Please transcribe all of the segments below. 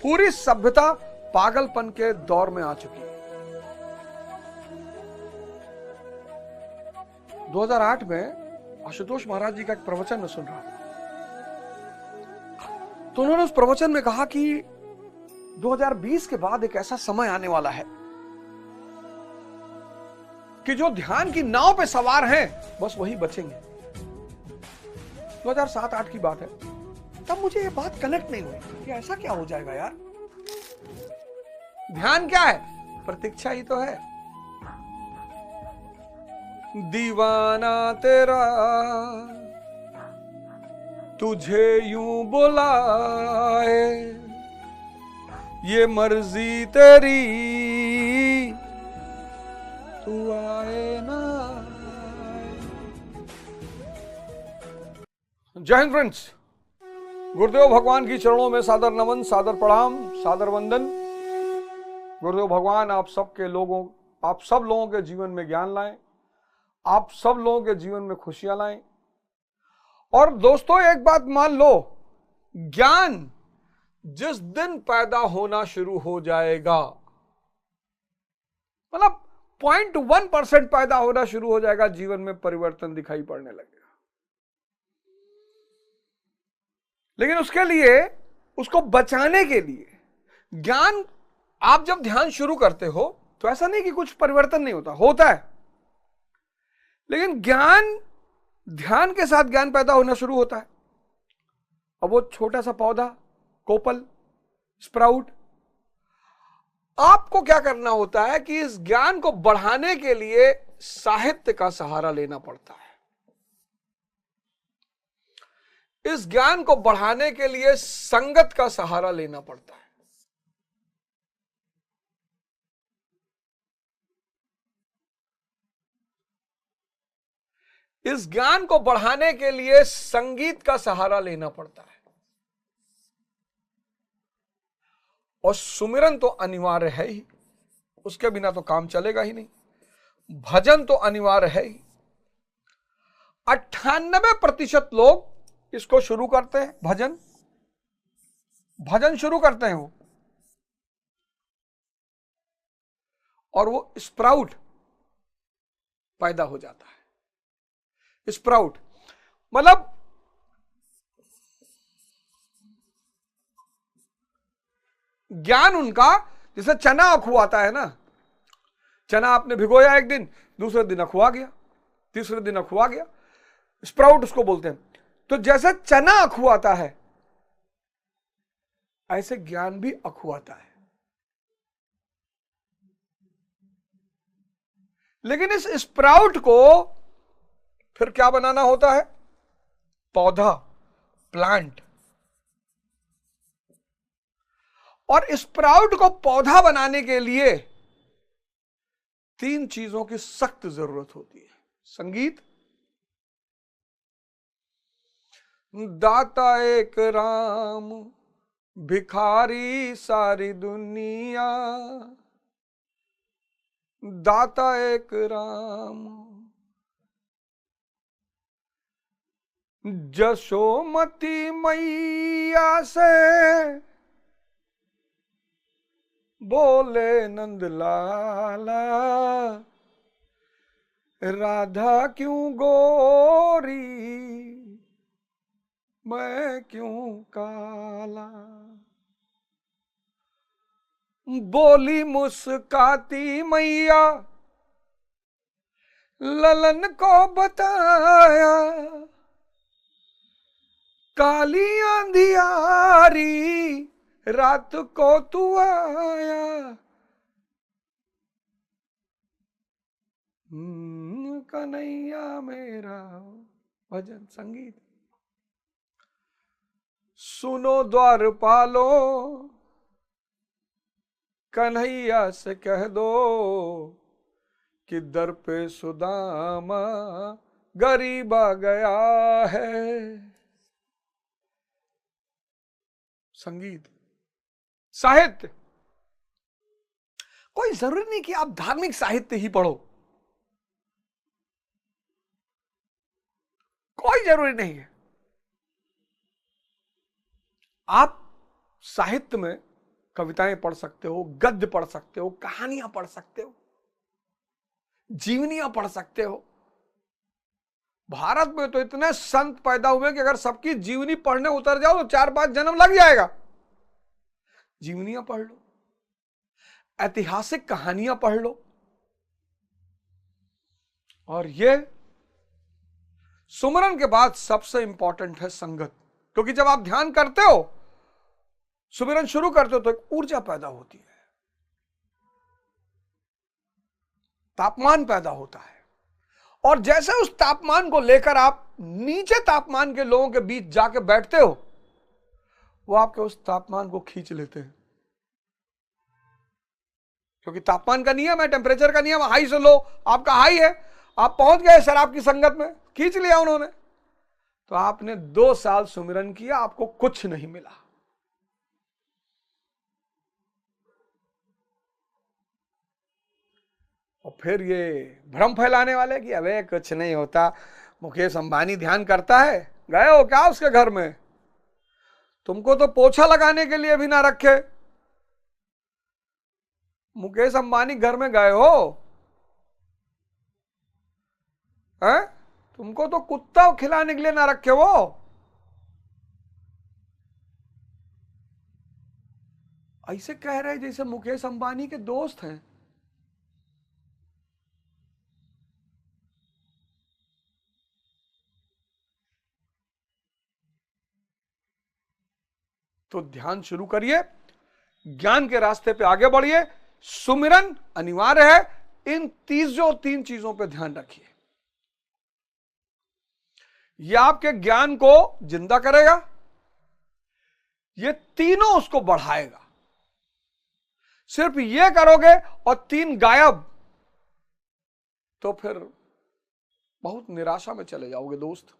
पूरी सभ्यता पागलपन के दौर में आ चुकी है। 2008 में आशुतोष महाराज जी का एक प्रवचन में सुन रहा था, तो उन्होंने उस प्रवचन में कहा कि 2020 के बाद एक ऐसा समय आने वाला है कि जो ध्यान की नाव पे सवार हैं बस वही बचेंगे। 2007-8 की बात है। तब मुझे ये बात कनेक्ट नहीं हुई कि ऐसा क्या हो जाएगा यार। ध्यान क्या है? प्रतीक्षा ही तो है। दीवाना तेरा तुझे यूं बुलाए, ये मर्जी तेरी तू आए ना आए। जय हिंद फ्रेंड्स, गुरुदेव भगवान की चरणों में सादर नमन, सादर प्रणाम, सादर वंदन। गुरुदेव भगवान आप सब लोगों के जीवन में ज्ञान लाएं, आप सब लोगों के जीवन में खुशियां लाएं। और दोस्तों एक बात मान लो, ज्ञान जिस दिन पैदा होना शुरू हो जाएगा, मतलब 0.1% पैदा होना शुरू हो जाएगा, जीवन में परिवर्तन दिखाई पड़ने लगेगा। लेकिन उसके लिए, उसको बचाने के लिए ज्ञान, आप जब ध्यान शुरू करते हो तो ऐसा नहीं कि कुछ परिवर्तन नहीं होता है। लेकिन ध्यान के साथ ज्ञान पैदा होना शुरू होता है। अब वो छोटा सा पौधा, कोपल, स्प्राउट, आपको क्या करना होता है कि इस ज्ञान को बढ़ाने के लिए साहित्य का सहारा लेना पड़ता है। इस ज्ञान को बढ़ाने के लिए संगत का सहारा लेना पड़ता है। इस ज्ञान को बढ़ाने के लिए संगीत का सहारा लेना पड़ता है। और सुमिरन तो अनिवार्य है ही, उसके बिना तो काम चलेगा ही नहीं। भजन तो अनिवार्य है ही। 98% लोग इसको शुरू करते हैं, भजन शुरू करते हैं वो, और वो स्प्राउट पैदा हो जाता है। स्प्राउट मतलब ज्ञान उनका जैसे चना अखुआता है ना। चना आपने भिगोया एक दिन, दूसरे दिन अखुआ गया, तीसरे दिन अखुआ गया, स्प्राउट उसको बोलते हैं। तो जैसे चना अखुआता है, ऐसे ज्ञान भी अखुआता है। लेकिन इस स्प्राउट को फिर क्या बनाना होता है? पौधा, प्लांट। और स्प्राउट को पौधा बनाने के लिए 3 चीजों की सख्त जरूरत होती है। संगीत, दाता एक राम, भिखारी सारी दुनिया, दाता एक राम, जशोमती मैया से बोले नंदलाला, राधा क्यों गोरी, मैं क्यों काला। बोली मुस्काती मैया, ललन को बताया, काली अंधियारी रात को तू आया, कन्हैया मेरा। भजन, संगीत। सुनो द्वारपालो, कन्हैया से कह दो कि दर पे सुदामा गरीब आ गया है। संगीत, साहित्य। कोई जरूरी नहीं कि आप धार्मिक साहित्य ही पढ़ो, कोई जरूरी नहीं है। आप साहित्य में कविताएं पढ़ सकते हो, गद्य पढ़ सकते हो, कहानियां पढ़ सकते हो, जीवनियां पढ़ सकते हो। भारत में तो इतने संत पैदा हुए कि अगर सबकी जीवनी पढ़ने उतर जाओ तो 4-5 जन्म लग जाएगा। जीवनियां पढ़ लो, ऐतिहासिक कहानियां पढ़ लो। और ये सुमरन के बाद सबसे इंपॉर्टेंट है संगत, क्योंकि जब आप ध्यान करते हो, सुमिरन शुरू करते हो, तो एक ऊर्जा पैदा होती है, तापमान पैदा होता है। और जैसे उस तापमान को लेकर आप नीचे तापमान के लोगों के बीच जाके बैठते हो, वो आपके उस तापमान को खींच लेते हैं। क्योंकि तापमान का नियम है, टेम्परेचर का नियम, हाई से लो। आपका हाई है, आप पहुंच गए शराब की संगत में, खींच लिया उन्होंने। तो आपने 2 साल सुमिरन किया, आपको कुछ नहीं मिला। और फिर ये भ्रम फैलाने वाले कि अबे कुछ नहीं होता, मुकेश अंबानी ध्यान करता है। गए हो क्या उसके घर में? तुमको तो पोछा लगाने के लिए भी ना रखे। मुकेश अंबानी घर में गए हो? हैं? तुमको तो कुत्ता खिलाने के लिए ना रखे वो। ऐसे कह रहे जैसे मुकेश अंबानी के दोस्त हैं। तो ध्यान शुरू करिए, ज्ञान के रास्ते पे आगे बढ़िए। सुमिरन अनिवार्य है। इन 3 चीजों पे ध्यान रखिए। यह आपके ज्ञान को जिंदा करेगा, ये तीनों उसको बढ़ाएगा। सिर्फ ये करोगे और 3 गायब, तो फिर बहुत निराशा में चले जाओगे दोस्त,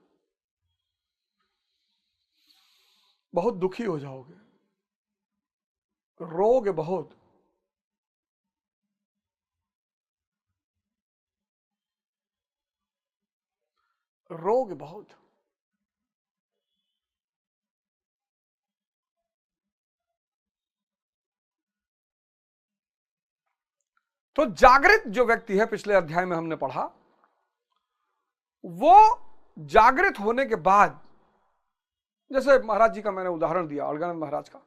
बहुत दुखी हो जाओगे, रोगे बहुत। रोगे बहुत। तो जागृत जो व्यक्ति है, पिछले अध्याय में हमने पढ़ा, वो जागृत होने के बाद, जैसे महाराज जी का मैंने उदाहरण दिया, अलगानंद महाराज का,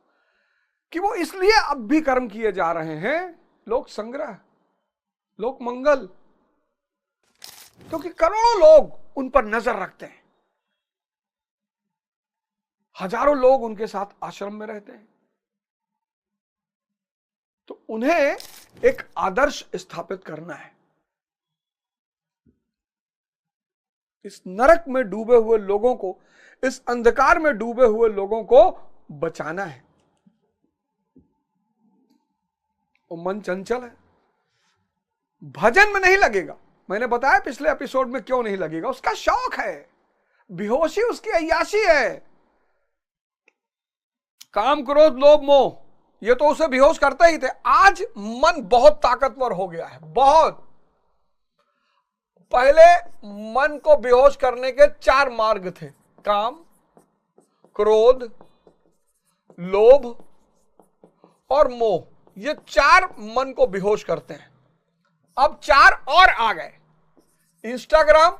कि वो इसलिए अब भी कर्म किए जा रहे हैं, लोक संग्रह, लोक मंगल, क्योंकि करोड़ों लोग उन पर नजर रखते हैं, हजारों लोग उनके साथ आश्रम में रहते हैं। तो उन्हें एक आदर्श स्थापित करना है। इस नरक में डूबे हुए लोगों को, इस अंधकार में डूबे हुए लोगों को बचाना है। वो मन चंचल है, भजन में नहीं लगेगा। मैंने बताया पिछले एपिसोड में क्यों नहीं लगेगा। उसका शौक है, बेहोशी उसकी अय्याशी है। काम, क्रोध, लोभ, मोह, ये तो उसे बेहोश करते ही थे। आज मन बहुत ताकतवर हो गया है, बहुत। पहले मन को बेहोश करने के 4 मार्ग थे, काम, क्रोध, लोभ और मोह। ये 4 मन को बेहोश करते हैं। अब 4 और आ गए, इंस्टाग्राम,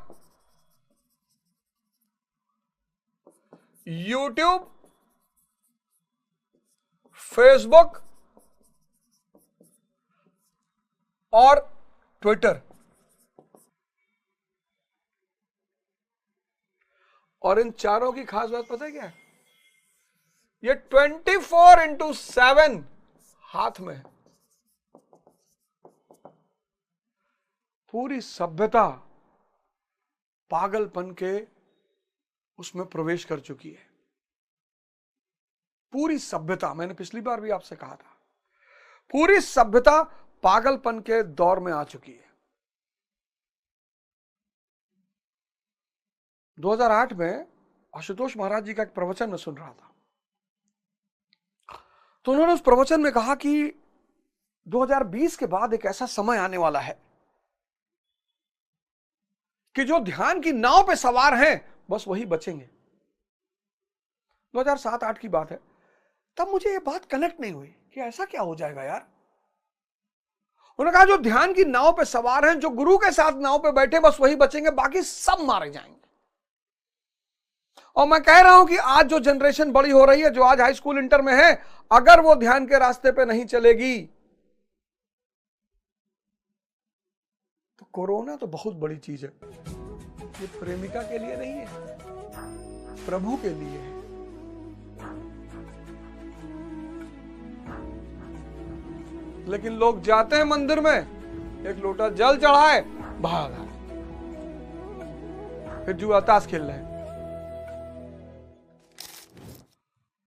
यूट्यूब, फेसबुक और ट्विटर। और इन चारों की खास बात पता है क्या है? ये 24/7 हाथ में है। पूरी सभ्यता पागलपन के उसमें प्रवेश कर चुकी है। पूरी सभ्यता, मैंने पिछली बार भी आपसे कहा था, पूरी सभ्यता पागलपन के दौर में आ चुकी है। 2008 में आशुतोष महाराज जी का एक प्रवचन में सुन रहा था, तो उन्होंने उस प्रवचन में कहा कि 2020 के बाद एक ऐसा समय आने वाला है कि जो ध्यान की नाव पे सवार हैं, बस वही बचेंगे। 2007-8 की बात है। तब मुझे ये बात कनेक्ट नहीं हुई कि ऐसा क्या हो जाएगा यार। उन्होंने कहा जो ध्यान की नाव पे सवार हैं, जो गुरु के साथ नाव पे बैठे, बस वही बचेंगे, बाकी सब मारे जाएंगे। और मैं कह रहा हूं कि आज जो जनरेशन बड़ी हो रही है, जो आज हाई स्कूल इंटर में है, अगर वो ध्यान के रास्ते पे नहीं चलेगी तो कोरोना तो बहुत बड़ी चीज है। ये प्रेमिका के लिए नहीं है, प्रभु के लिए है। लेकिन लोग जाते हैं मंदिर में, एक लोटा जल चढ़ाए, भाग आए, फिर जुआ ताश खेल रहे हैं।